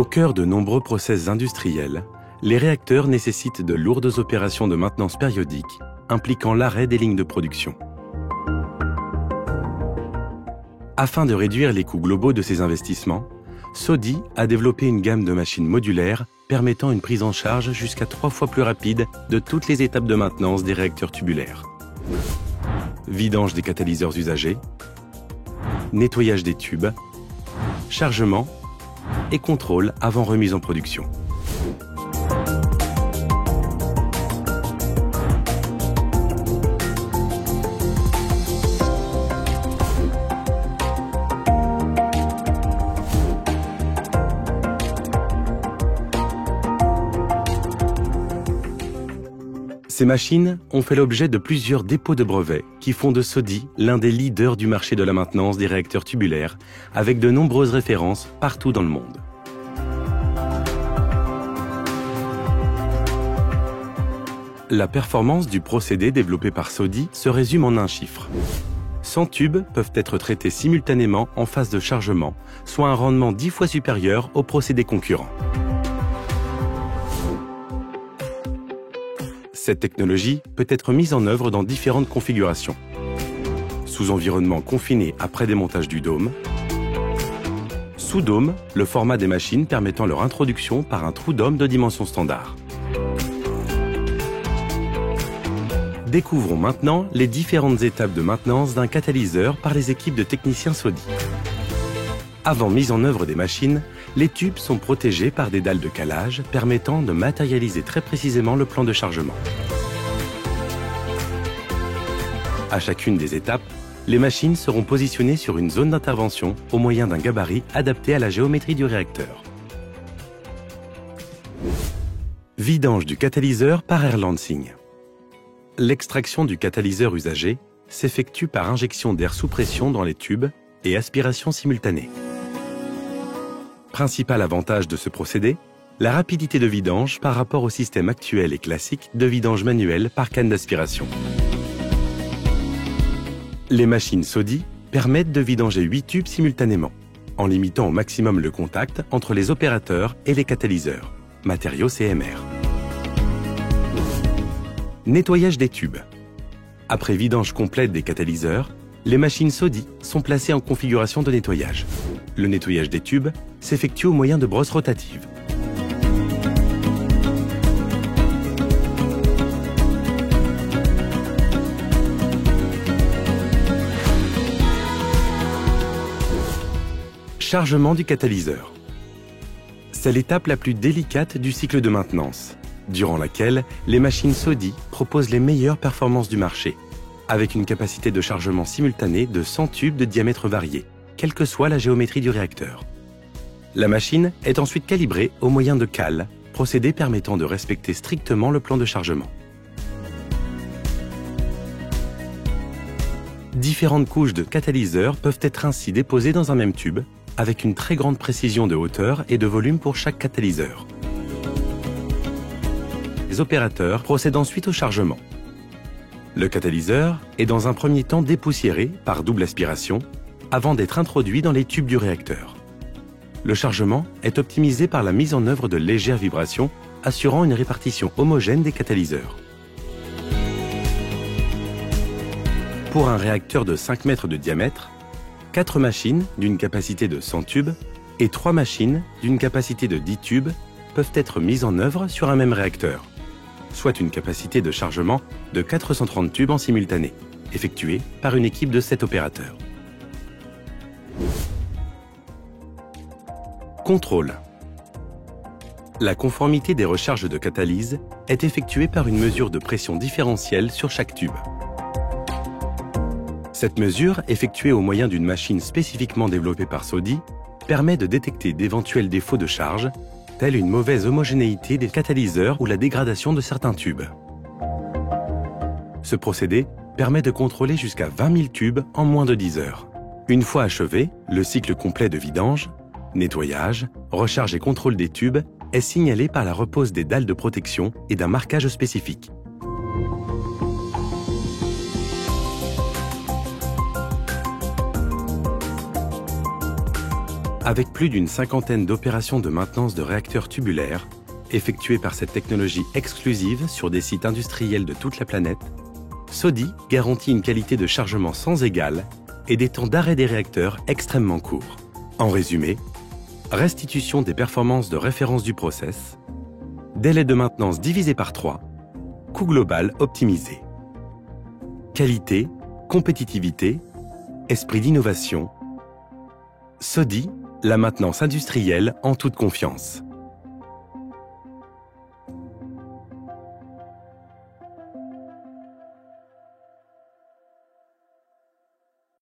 Au cœur de nombreux process industriels, les réacteurs nécessitent de lourdes opérations de maintenance périodique, impliquant l'arrêt des lignes de production. Afin de réduire les coûts globaux de ces investissements, SODI a développé une gamme de machines modulaires permettant une prise en charge jusqu'à 3 fois plus rapide de toutes les étapes de maintenance des réacteurs tubulaires. Vidange des catalyseurs usagés, nettoyage des tubes, chargement et contrôle avant remise en production. Ces machines ont fait l'objet de plusieurs dépôts de brevets qui font de SODI l'un des leaders du marché de la maintenance des réacteurs tubulaires, avec de nombreuses références partout dans le monde. La performance du procédé développé par SODI se résume en un chiffre. 100 tubes peuvent être traités simultanément en phase de chargement, soit un rendement 10 fois supérieur aux procédés concurrents. Cette technologie peut être mise en œuvre dans différentes configurations. Sous environnement confiné après démontage du dôme. Sous dôme, le format des machines permettant leur introduction par un trou dôme de dimension standard. Découvrons maintenant les différentes étapes de maintenance d'un catalyseur par les équipes de techniciens SODI. Avant mise en œuvre des machines, les tubes sont protégés par des dalles de calage permettant de matérialiser très précisément le plan de chargement. À chacune des étapes, les machines seront positionnées sur une zone d'intervention au moyen d'un gabarit adapté à la géométrie du réacteur. Vidange du catalyseur par air lancing. L'extraction du catalyseur usagé s'effectue par injection d'air sous pression dans les tubes et aspiration simultanée. Principal avantage de ce procédé, la rapidité de vidange par rapport au système actuel et classique de vidange manuelle par canne d'aspiration. Les machines SODI permettent de vidanger 8 tubes simultanément, en limitant au maximum le contact entre les opérateurs et les catalyseurs, matériaux CMR. Nettoyage des tubes. Après vidange complète des catalyseurs, les machines SODI sont placées en configuration de nettoyage. Le nettoyage des tubes s'effectue au moyen de brosses rotatives. Chargement du catalyseur. C'est l'étape la plus délicate du cycle de maintenance, durant laquelle les machines SODI proposent les meilleures performances du marché, avec une capacité de chargement simultané de 100 tubes de diamètre varié, quelle que soit la géométrie du réacteur. La machine est ensuite calibrée au moyen de cales, procédé permettant de respecter strictement le plan de chargement. Différentes couches de catalyseurs peuvent être ainsi déposées dans un même tube, avec une très grande précision de hauteur et de volume pour chaque catalyseur. Les opérateurs procèdent ensuite au chargement. Le catalyseur est dans un premier temps dépoussiéré par double aspiration avant d'être introduit dans les tubes du réacteur. Le chargement est optimisé par la mise en œuvre de légères vibrations assurant une répartition homogène des catalyseurs. Pour un réacteur de 5 mètres de diamètre, 4 machines d'une capacité de 100 tubes et 3 machines d'une capacité de 10 tubes peuvent être mises en œuvre sur un même réacteur, soit une capacité de chargement de 430 tubes en simultané, effectuée par une équipe de 7 opérateurs. Contrôle. La conformité des recharges de catalyse est effectuée par une mesure de pression différentielle sur chaque tube. Cette mesure, effectuée au moyen d'une machine spécifiquement développée par SODI, permet de détecter d'éventuels défauts de charge, tels une mauvaise homogénéité des catalyseurs ou la dégradation de certains tubes. Ce procédé permet de contrôler jusqu'à 20 000 tubes en moins de 10 heures. Une fois achevé, le cycle complet de vidange, nettoyage, recharge et contrôle des tubes est signalé par la repose des dalles de protection et d'un marquage spécifique. Avec plus d'une cinquantaine d'opérations de maintenance de réacteurs tubulaires, effectuées par cette technologie exclusive sur des sites industriels de toute la planète, SODI garantit une qualité de chargement sans égale et des temps d'arrêt des réacteurs extrêmement courts. En résumé, restitution des performances de référence du process, délai de maintenance divisé par 3, coût global optimisé. Qualité, compétitivité, esprit d'innovation. SODI, la maintenance industrielle en toute confiance.